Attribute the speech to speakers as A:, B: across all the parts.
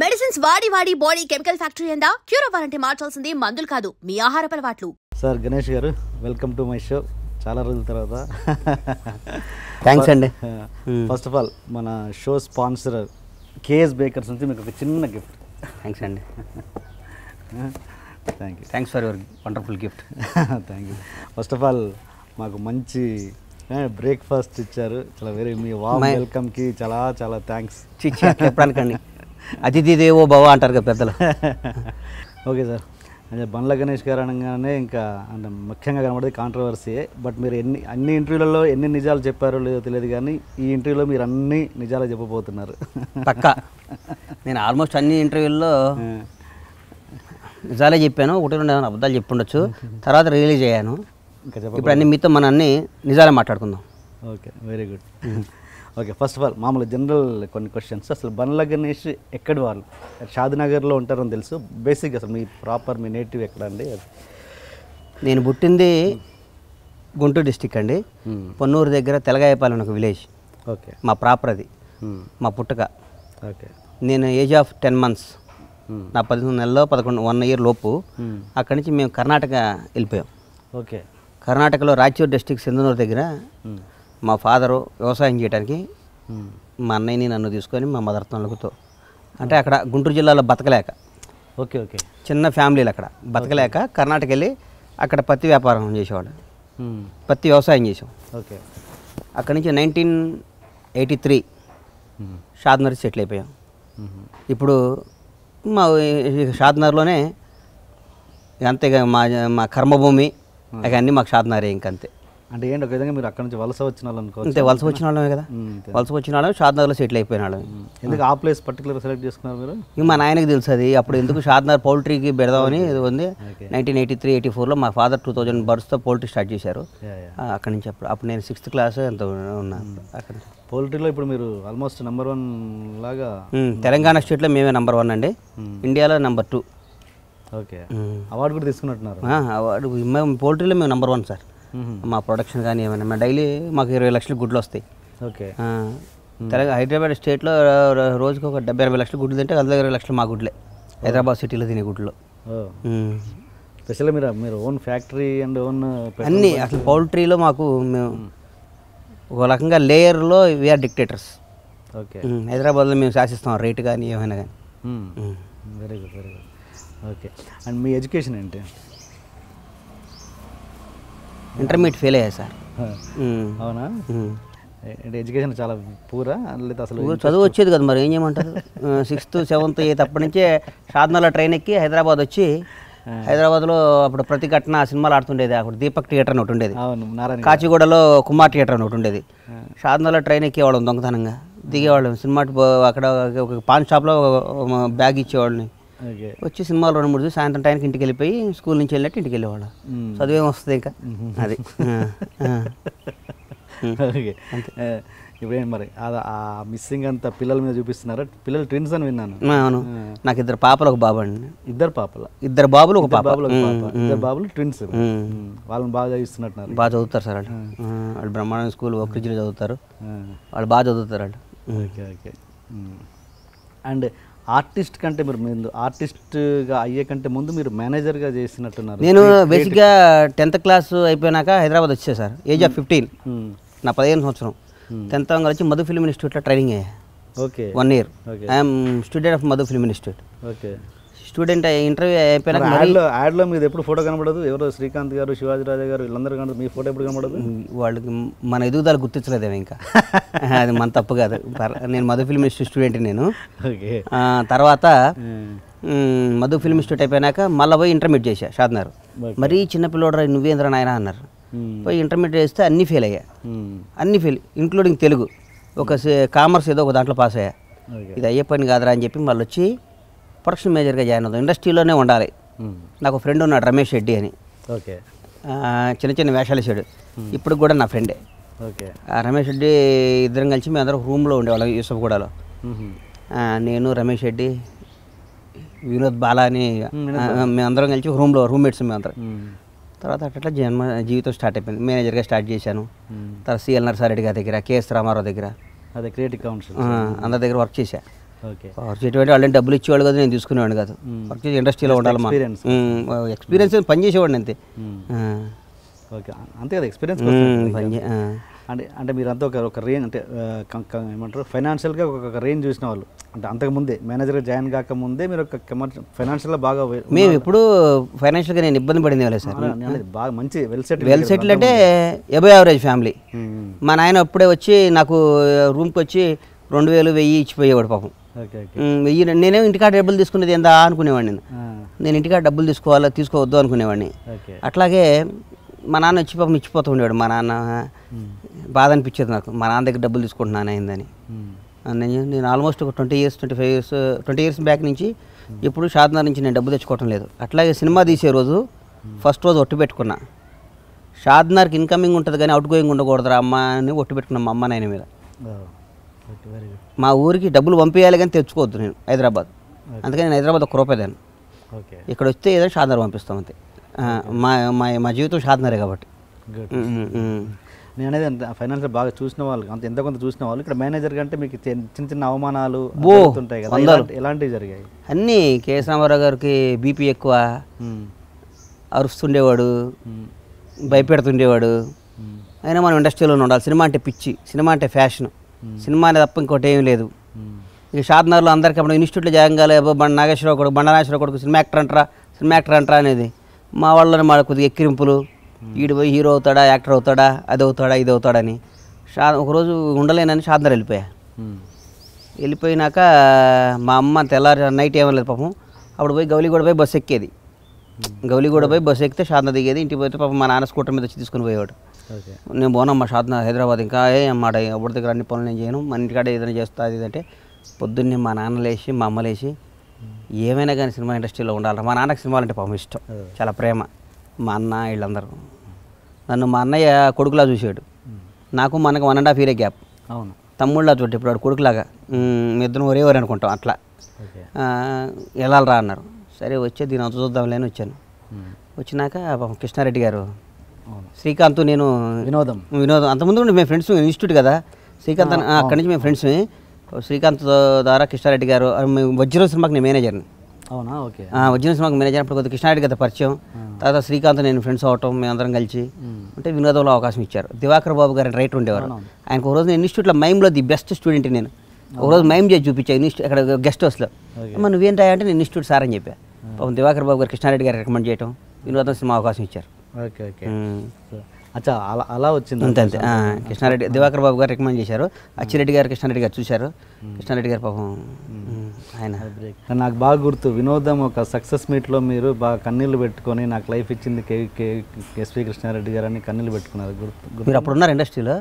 A: Medicines వాడి వాడి body chemical factory అయిందా? క్యూర్ అవ్వాలంటే మార్చాల్సింది మందులు కాదు, మీ ఆహారపు అలవాట్లు.
B: సార్ గణేష్ గారు, వెల్కమ్ టు మై షో. చాలా రోజుల తర్వాత
C: థ్యాంక్స్ అండి.
B: ఫస్ట్ ఆఫ్ ఆల్ మన షో స్పాన్సర్ కేఎస్ బేకర్స్ నుంచి మీకు ఒక చిన్న గిఫ్ట్.
C: థ్యాంక్స్ అండి.
B: Thanks
C: for your wonderful gift.
B: Thank you. First of all మాకు మంచి బ్రేక్ఫాస్ట్ ఇచ్చారు. చాలా మీ వామ్ వెల్కమ్కి చాలా చాలా థ్యాంక్స్.
C: చెప్పడానికండి అతిథి దేవో భవ అంటారు కదా పెద్దలు.
B: ఓకే సార్, అంటే బండ్ల గణేష్ గారు అనగానే ఇంకా అంటే ముఖ్యంగా కనబడేది కాంట్రవర్సీయే. బట్ మీరు అన్ని ఇంటర్వ్యూలలో ఎన్ని నిజాలు చెప్పారో లేదో తెలియదు, కానీ ఈ ఇంటర్వ్యూలో మీరు అన్ని నిజాలు చెప్పబోతున్నారు.
C: పక్కా. నేను ఆల్మోస్ట్ అన్ని ఇంటర్వ్యూల్లో నిజాలే చెప్పాను, ఒకటి రెండు అబద్ధాలు చెప్పుండొచ్చు, తర్వాత రిలీజ్ అయ్యాను.
B: ఇంకా
C: ఇప్పుడు అన్ని మీతో మన అన్ని నిజాలే మాట్లాడుకుందాం.
B: Okay, very good. Okay, first of all మామూలు జనరల్ కొన్ని క్వశ్చన్స్. అసలు బండ్ల గణేష్ ఎక్కడి వాళ్ళు? షాద్నగర్లో ఉంటారని తెలుసు. బేసిక్ అసలు మీ ప్రాపర్ మీ నేటివ్ ఎక్కడ అండి?
C: నేను పుట్టింది గుంటూరు డిస్టిక్ అండి, పొన్నూరు దగ్గర తెలగాయపాలెం ఒక విలేజ్.
B: ఓకే,
C: మా ప్రాపర్ అది, మా పుట్టుక.
B: ఓకే,
C: నేను ఏజ్ ఆఫ్ 10 months, నా 11 నెలల్లో 1 year లోపు అక్కడి నుంచి మేము కర్ణాటక వెళ్ళిపోయాం.
B: ఓకే,
C: కర్ణాటకలో రాయచూర్ డిస్టిక్ సింధనూరు దగ్గర మా ఫాదరు వ్యవసాయం చేయడానికి మా అన్నయ్యని నన్ను తీసుకొని మా మదర్ తనలతో, అంటే అక్కడ గుంటూరు జిల్లాలో బతకలేక,
B: ఓకే ఓకే
C: చిన్న ఫ్యామిలీలు అక్కడ బతకలేక కర్ణాటక వెళ్ళి అక్కడ పత్తి వ్యాపారం చేసేవాడు, పత్తి వ్యవసాయం చేసాం.
B: ఓకే,
C: అక్కడి నుంచి 1983 షాద్నగర్ సెటిల్ అయిపోయాం. ఇప్పుడు మా షాద్నగర్లోనే అంతేగా మా కర్మభూమి అవన్నీ మాకు షాద్నగరే ఇంకంతే.
B: అంటే ఏంటి, ఒక విధంగా మీరు అక్కడ నుంచి వలస వచ్చిన వాళ్ళు అనుకో.
C: అంతే, వలస వచ్చిన వాళ్ళమే కదా, వలస వచ్చిన వాళ్ళం షాద్నగర్లో సెటిల్ అయిపోయిన వాళ్ళం.
B: ఎందుకు ఆ ప్లేస్ పర్టికులర్ సెలెక్ట్ చేసుకున్నారు మీరు?
C: ఇక మా నాయనకి తెలుసు అది. అప్పుడు ఎందుకు షాద్నగర్ పౌల్ట్రీకి పెడదామని ఇది ఉంది. 1983-84లో మా ఫాదర్ 2000 బర్డ్స్తో పౌల్ట్రీ స్టార్ట్ చేశారు. అక్కడి నుంచి అప్పుడు నేను 6th class ఎంత ఉన్నాను. అక్కడ
B: పౌల్ట్రీలో ఇప్పుడు మీరు ఆల్మోస్ట్ నెంబర్ 1 లాగా.
C: తెలంగాణ స్టేట్లో మేమే నెంబర్ 1 అండి, ఇండియాలో నెంబర్ 2.
B: ఓకే, అవార్డు కూడా తీసుకున్నట్టున్నారు.
C: అవార్డు మేము పౌల్ట్రీలో మేము నెంబర్ 1 సార్. మా ప్రొడక్షన్ కానీ ఏమైనా మా డైలీ మాకు 20 లక్షల గుడ్లు వస్తాయి.
B: ఓకే,
C: హైదరాబాద్ స్టేట్లో రోజుకి ఒక 70-80 లక్షల గుడ్లు తింటే అందులో 20 లక్షలు మా గుడ్లే హైదరాబాద్ సిటీలో తినే గుడ్లు.
B: స్పెషల్గా మీరు ఓన్ ఫ్యాక్టరీ అండ్ ఓన్
C: అన్నీ అసలు పౌల్ట్రీలో మాకు మేము ఒక రకంగా లేయర్లో వీఆర్ డిక్టేటర్స్.
B: ఓకే,
C: హైదరాబాద్లో మేము శాసిస్తాం రేటు కానీ ఏమైనా కానీ.
B: Very good, very good. Okay, and me education ఏంటి?
C: ఇంటర్మీడియట్ ఫెయిల్ అయ్యా సార్.
B: అవునా? అంటే ఎడ్యుకేషన్ చాలా పూరా లేదా? అసలు
C: చదువు వచ్చేది కదా, మరి ఏం చేయమంటారు. 6th, 7th, 8th అప్పటి నుంచే షాద్నగర్లో ట్రైన్ ఎక్కి హైదరాబాద్ వచ్చి, హైదరాబాద్లో అప్పుడు ప్రతిఘటన సినిమాలు ఆడుతుండేది. అప్పుడు దీపక్ థియేటర్ అని ఒకటి ఉండేది, కాచిగూడలో కుమార్ థియేటర్ అని ఒకటి ఉండేది. షాద్నగర్లో ట్రైన్ ఎక్కేవాళ్ళం దొంగతనంగా, దిగేవాళ్ళం సినిమా. అక్కడ ఒక పాన్ షాప్లో బ్యాగ్ ఇచ్చేవాళ్ళని, వచ్చి సినిమాలు 2-3 సాయంత్రం టైంకి ఇంటికి వెళ్ళిపోయి స్కూల్ నుంచి వెళ్ళినట్టు ఇంటికి వెళ్ళేవాళ్ళం. చదువేం వస్తుంది ఇంకా అది.
B: ఓకే, ఇప్పుడేంటి మరి ఆ మిస్సింగ్ అంతా పిల్లల మీద చూపిస్తున్నారా? పిల్లలు ట్విన్స్ అని విన్నాను.
C: అవును, నాకు 2 పాపలు 1 బాబు అండి.
B: 2 పాపలు?
C: 2 బాబులు 1 పాప.
B: 2 బాబులు ట్విన్స్. వాళ్ళని బాగా చదివిస్తున్నట్టున్నారు.
C: బాగా చదువుతారు సార్ వాళ్ళు బ్రహ్మాండ స్కూల్ ఒక్కరిలో చదువుతారు, వాళ్ళు బాగా చదువుతారు వాళ్ళు.
B: Okay, okay. అండ్ ఆర్టిస్ట్ కంటే మీరు ఆర్టిస్ట్గా అయ్యే కంటే ముందు మీరు మేనేజర్గా చేసినట్టున్నారు.
C: నేను బేసిక్గా 10th class అయిపోయినాక హైదరాబాద్ వచ్చే సార్, ఏజ్ ఆఫ్ 15, నా 15 సంవత్సరం. 10th కలిసి మధు ఫిల్మ్ ఇన్స్టిట్యూట్లో ట్రైనింగ్ అయ్యా.
B: Okay,
C: 1 year. I'm student of Madhu film institute.
B: Okay,
C: student interview అయిపోయినాక
B: యాడ్లో మీద ఎప్పుడు ఫోటో కనబడదు? ఎవరో శ్రీకాంత్ గారు, శివాజీ రాజా గారు వీళ్ళందరూ కనబడదు, మీ ఫోటో ఎప్పుడు కనబడదు?
C: వాళ్ళకి మన ఎదుగుదల గుర్తించలేదేమో ఇంకా. అది మన తప్పు కాదు. నేను మధు ఫిల్మ్ ఇన్స్టిట్యూట్ స్టూడెంట్ నేను. తర్వాత మధు ఫిల్మ్ ఇన్స్టిట్యూట్ అయిపోయినాక మళ్ళీ పోయి ఇంటర్మీడియట్ చేశా షాద్నగర్. మరీ చిన్నపిల్లోడరా నువ్వేంద్ర నాయన అన్నారు. పోయి ఇంటర్మీడియట్ చేస్తే అన్నీ ఫెయిల్ అయ్యా, అన్నీ ఫెయిల్, ఇంక్లూడింగ్ తెలుగు. ఒక కామర్స్ ఏదో ఒక దాంట్లో పాస్ అయ్యా. ఇది అయ్యే పని కాదురా అని చెప్పి మళ్ళీ వచ్చి ప్రొడక్షన్ మేనేజర్గా జాయిన్ అవుతాం. ఇండస్ట్రీలోనే ఉండాలి. నాకు ఫ్రెండ్ ఉన్నాడు రమేష్ రెడ్డి అని.
B: ఓకే,
C: చిన్న చిన్న వేషాలు వేసాడు, ఇప్పుడు కూడా నా ఫ్రెండే.
B: ఓకే,
C: రమేష్ రెడ్డి ఇద్దరం కలిసి మేము అందరం రూమ్లో ఉండేవాళ్ళం యూసఫ్గూడలో. నేను రమేష్ రెడ్డి, వినోద్ బాలా అని మేమందరం కలిసి రూమ్మేట్స్ మేమందరం. తర్వాత అట్లా జీవితం స్టార్ట్ అయిపోయింది. మేనేజర్గా స్టార్ట్ చేశాను. తర్వాత సిఎల్ నర్సారెడ్డి గారి దగ్గర, కేఎస్ రామారావు దగ్గర,
B: అదే క్రియేటివ్ కౌన్సిల్
C: అందరి దగ్గర వర్క్ చేశా.
B: ఓకే.
C: వర్క్ చేయడం వాళ్ళని డబ్బులు ఇచ్చేవాళ్ళు కదా, నేను తీసుకునేవాడిని కాదు. వర్క్ చేసి ఇండస్ట్రీలో ఉండాలి, ఎక్స్పీరియన్స్ పని చేసేవాడిని అంతే.
B: ఓకే, అంతే కదా ఎక్స్పీరియన్స్. అంటే మీరంతా ఒక రేంజ్ అంటే ఏమంటారు ఫైనాన్షియల్గా ఒక రేంజ్ చూసిన వాళ్ళు, అంటే అంతకుముందే మేనేజర్గా జాయిన్ కాకముందే మీరు ఒక కమర్షియల్ ఫైనాన్షియల్గా బాగా.
C: మేము ఎప్పుడు ఫైనాన్షియల్గా నేను ఇబ్బంది పడింది లేదు సార్.
B: బాగా మంచి వెల్
C: సెటిల్ అంటే ఎబవ్ యావరేజ్ ఫ్యామిలీ. మా నాయన అప్పుడే వచ్చి నాకు రూమ్కి వచ్చి 2000 1000 ఇచ్చిపోయేవాడు పాపం. 1000 నేనేం ఇంటికాడ డబ్బులు తీసుకునేది ఏందా అనుకునేవాడిని. నేను ఇంటికాడ డబ్బులు తీసుకోవద్దు అనుకునేవాడిని. అట్లాగే మా నాన్న వచ్చి పాపం ఇచ్చిపోతూ ఉండేవాడు. మా నాన్న బాధ అనిపించేది నాకు, మా నాన్న దగ్గర డబ్బులు తీసుకుంటున్నాను అయిందని. నేను ఆల్మోస్ట్ ఒక 20 ఇయర్స్ బ్యాక్ నుంచి ఇప్పుడు షాద్నగర్ నుంచి నేను డబ్బు తెచ్చుకోవటం లేదు. అట్లాగే సినిమా తీసే రోజు ఫస్ట్ రోజు ఒట్టు పెట్టుకున్నా, షాద్నగర్కి ఇన్కమింగ్ ఉంటుంది కానీ అవుట్ గోయింగ్ ఉండకూడదురా అమ్మ అని ఒట్టు పెట్టుకున్నాం మా అమ్మ నాయన మీద. మా ఊరికి డబ్బులు పంపించాలి కానీ తెచ్చుకోవద్దు నేను హైదరాబాద్. అందుకని నేను హైదరాబాద్ ఒక రూపాయి దాన్ని, ఇక్కడ వస్తే ఏదో షాద్నగర్ పంపిస్తాం అంతే. మా జీవితం షాద్నగరే కాబట్టి.
B: నేను అనేది ఫైనాన్షియల్ బాగా చూసిన వాళ్ళు, అంత ఎంత కొంత చూసిన వాళ్ళు ఇక్కడ మేనేజర్ కంటే మీకు చిన్న చిన్న అవమానాలు ఉంటాయి కదా, ఎలాంటివి జరిగాయి?
C: అన్నీ కేఎస్ రామారావు గారికి బీపీ ఎక్కువ, అరుస్తుండేవాడు, భయపెడుతుండేవాడు. అయినా మనం ఇండస్ట్రీలోనే ఉండాలి. సినిమా అంటే పిచ్చి, సినిమా అంటే ఫ్యాషన్, సినిమా అనేది తప్ప ఇంకోటి ఏం లేదు. ఇక షాద్నగర్లో అందరికీ అప్పుడు ఇన్స్టిట్యూట్లో జాయిన్ కాలేదు. నాగేశ్వరరావు కొడుకు, నాగేశ్వరరావు కొడుకు సినిమా యాక్టర్ అంటారా అనేది మా వాళ్ళని మా కొద్దిగా ఎక్కిరింపులు. ఈడు పోయి హీరో అవుతాడా, యాక్టర్ అవుతాడా, అది అవుతాడా, ఇది అవుతాడని. ఒకరోజు ఉండలేనని షాద్నగర్ వెళ్ళిపోయినాక మా అమ్మ తెల్లారి నైట్ ఏమలేదు పాపం. అప్పుడు పోయి గౌలిగూడ పోయి బస్సు ఎక్కేది. గౌలిగూడ పోయి బస్సు ఎక్కితే షాద్నగర్ దిగేది. ఇంటికి పోతే పాపం మా నాన్న స్కూటర్ మీద వచ్చి తీసుకుని పోయేవాడు. నేను పోనమ్మా షాద్నగర్ హైదరాబాద్, ఇంకా అమ్మాట ఎవరి దగ్గర అన్ని పనులు నేను చేయను, మన ఇంటికాడ ఏదైనా చేస్తా అది అంటే. పొద్దున్నే మా నాన్న లేచి మా అమ్మ లేచి ఏమైనా కానీ సినిమా ఇండస్ట్రీలో ఉండాలి. మా నాన్నకి సినిమాలు అంటే పాపం ఇష్టం, చాలా ప్రేమ. మా అన్న వీళ్ళందరూ నన్ను మా అన్నయ్య కొడుకులా చూసాడు. నాకు మా అన్నకు 1.5 year గ్యాప్.
B: అవును,
C: తమ్ముళ్ళ చోటు ఇప్పుడు వాడు కొడుకులాగా, మీ ఇద్దరం ఒరేవారు అనుకుంటాం. అట్లా వెళ్ళాలరా అన్నారు. సరే వచ్చే దీని అంత చూద్దాంలే అని వచ్చాను. వచ్చినాక పాపం కృష్ణారెడ్డి గారు, శ్రీకాంత్, నేను వినోదం అంతకుముందు మేము ఫ్రెండ్స్, ఇన్స్టిట్యూట్ కదా శ్రీకాంత్, అక్కడి నుంచి మేము ఫ్రెండ్స్. శ్రీకాంత్ ద్వారా కృష్ణారెడ్డి గారు, వజ్రం సినిమాకి నేను మేనేజర్ని.
B: అవునా? ఓకే.
C: వజ్రం సినిమాకి మేనేజర్. అప్పుడు కొద్దిగా కృష్ణారెడ్డి గారి పరిచయం. తర్వాత శ్రీకాంత్ నేను ఫ్రెండ్స్ అవటం, మేమందరం కలిసి అంటే వినోదంలో అవకాశం ఇచ్చారు. దివాకర్ బాబు గారు రైటర్ ఉండేవారు. ఆయనకు ఒక రోజు నేను ఇన్స్టిట్యూట్లో మైమ్లో ది బెస్ట్ స్టూడెంట్. నేను ఒకరోజు మైమ్ చేసి చూపించాను అక్కడ గెస్ట్ హౌస్లో. నువ్వేం రాయంటే నేను ఇన్స్టిట్యూట్ సార్ అని చెప్పా. దివాకర్ బాబు గారు కృష్ణారెడ్డి గారు రికమెండ్ చేయటం, వినోదం సినిమా అవకాశం ఇచ్చారు.
B: Okay okay. అచ్చా, అలా వచ్చింది
C: అంతే అంతే. కృష్ణారెడ్డి, దివాకర్ బాబు గారు రికమెండ్ చేశారు. అచ్చిరెడ్డి గారు కృష్ణారెడ్డి గారు చూశారు. కృష్ణారెడ్డి గారు పాపం ఆయన.
B: నాకు బాగా గుర్తు, వినోదం ఒక సక్సెస్ మీట్లో మీరు బాగా కన్నీళ్ళు పెట్టుకొని నాకు లైఫ్ ఇచ్చింది ఎస్వి కృష్ణారెడ్డి గారు అని కన్నీళ్ళు పెట్టుకున్నారు. గుర్తు.
C: మీరు అప్పుడు ఉన్నారు ఇండస్ట్రీలో?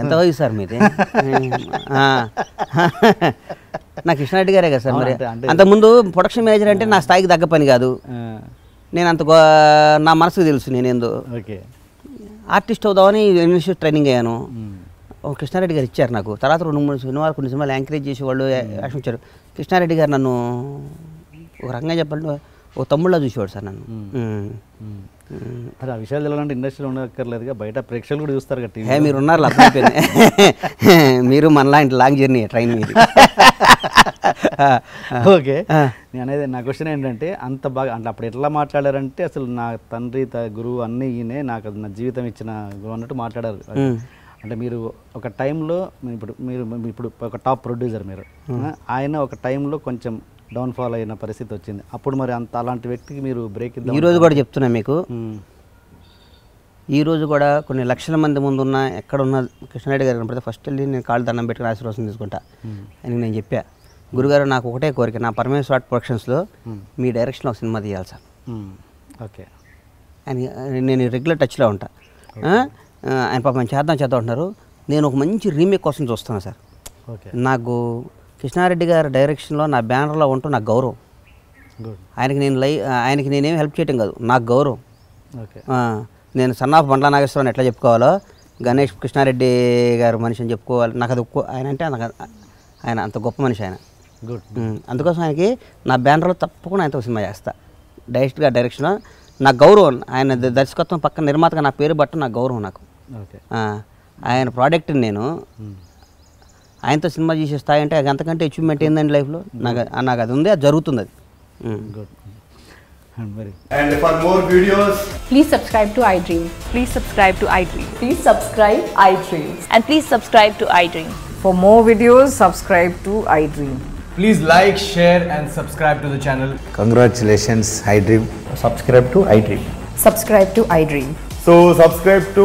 C: ఎంత వయసు సార్ మీది? నా కృష్ణారెడ్డి గారే కదా సార్. మరి అంతకుముందు ప్రొడక్షన్ మేనేజర్ అంటే నా స్థాయికి తగ్గ పని కాదు. నేను అంత నా మనసుకు తెలుసు నేనేందో.
B: ఓకే.
C: ఆర్టిస్ట్ అవుదామని ఇన్స్టిట్యూట్ ట్రైనింగ్ అయ్యాను. కృష్ణారెడ్డి గారు ఇచ్చారు నాకు. తర్వాత 2-3 సినిమాలు, కొన్ని సినిమాలు యాంకరేజ్ చేసి వాళ్ళు యాక్షన్ ఇచ్చారు. కృష్ణారెడ్డి గారు నన్ను ఒక రకంగా చెప్పాలంటే ఓ తమ్ముళ్ళ చూసేవాడు సార్ నన్ను.
B: ఆ విషయాలు తెలంటే ఇండస్ట్రీలో ఉండక్కర్లేదుగా, బయట ప్రేక్షకులు కూడా చూస్తారు కదా.
C: మీరు ఉన్నారు అర్థమైపోయింది. మీరు మనలాంటి లాంగ్ జర్నీ ట్రైన్ మీద.
B: ఓకే. నేను అనేది నా క్వశ్చన్ ఏంటంటే, అంత బాగా అంటే అప్పుడు ఎట్లా మాట్లాడారంటే అసలు నా తండ్రి గురువు అన్నీ ఈయనే, నాకు నా జీవితం ఇచ్చిన గురువు అన్నట్టు మాట్లాడారు. అంటే మీరు ఒక టైంలో ఇప్పుడు ఒక టాప్ ప్రొడ్యూసర్ మీరు, ఆయన ఒక టైంలో కొంచెం డౌన్ఫాల్ అయిన పరిస్థితి వచ్చింది. అప్పుడు మరి అలాంటి వ్యక్తికి మీరు బ్రేక్ ఇద్దాం.
C: ఈరోజు కూడా చెప్తున్నా మీకు, ఈరోజు కూడా కొన్ని లక్షల మంది ముందున్న ఎక్కడున్న కృష్ణారెడ్డి గారు కనపడితే ఫస్ట్ వెళ్ళి నేను కాళ్ళు దండం పెట్టుకుని ఆశీర్వాదం తీసుకుంటా అని నేను చెప్పా. గురుగారు నాకు ఒకటే కోరిక, నా పరమేశ్వర ఆర్ట్ ప్రొడక్షన్స్లో మీ డైరెక్షన్లో ఒక సినిమా తీయాలి సార్.
B: ఓకే.
C: అని నేను రెగ్యులర్ టచ్లో ఉంటా. ఆయన పాపం చేద్దాం అంటున్నారు. నేను ఒక మంచి రీమేక్ కోసం చూస్తున్నాను సార్. నాకు కృష్ణారెడ్డి గారి డైరెక్షన్లో నా బ్యానర్లో ఉంటూ నాకు గౌరవం. ఆయనకి నేనేం హెల్ప్ చేయటం కాదు, నాకు గౌరవం. నేను సన్ ఆఫ్ బండ్ల నాగేశ్వరరావు ఎట్లా చెప్పుకోవాలో గణేష్ కృష్ణారెడ్డి గారు మనిషి అని చెప్పుకోవాలి. నాకు అది ఆయన అంటే ఆయన అంత గొప్ప మనిషి ఆయన. అందుకోసం ఆయనకి నా బ్యానర్లో తప్పకుండా ఆయనతో సినిమా చేస్తా. డైరెక్ట్గా డైరెక్షన్ నాకు గౌరవం. ఆయన దర్శకత్వం పక్కన నిర్మాతగా నా పేరు బట్ట నాకు గౌరవం. నాకు ఆయన ప్రోడక్ట్ని నేను ఆయనతో సినిమా చేసే స్థాయి అంటే అంతకంటే అచీవ్మెంట్ ఏందండి లైఫ్లో. నాకు అది ఉంది, అది జరుగుతుంది అది.
B: గుడ్. అండ్ మరి
D: And for more videos,
E: Please subscribe to iDream.
F: Please subscribe to iDream.
E: Please subscribe iDream.
F: And please subscribe to iDream.
E: For more videos, subscribe to iDream.
D: please like, share, and subscribe to the channel.
G: Congratulations, iDream.
D: Subscribe to iDream.
E: Subscribe to iDream.
D: So subscribe to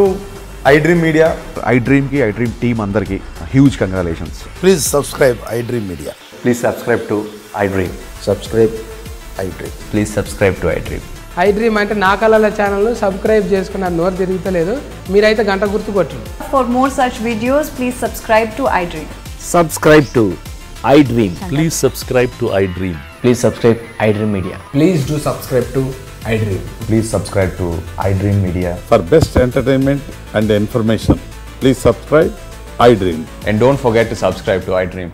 D: iDream Media.
H: iDream ki iDream team andarki huge congratulations.
G: Please subscribe iDream Media.
H: Please subscribe to iDream.
G: Subscribe iDream.
H: Please subscribe to iDream.
I: iDream అంటే నా కళల ఛానల్ను subscribe చేసుకున్న నోరు తిరుగుతలేదు, మీరైతే గంట గుర్తు కొట్టండి.
F: For more such videos, please subscribe to iDream.
J: Subscribe to iDream.
K: Please subscribe to iDream.
J: Please subscribe iDream Media.
D: Please do subscribe to iDream.
H: Please subscribe to iDream Media.
K: For best entertainment and information, please subscribe iDream.
H: And don't forget to subscribe to iDream.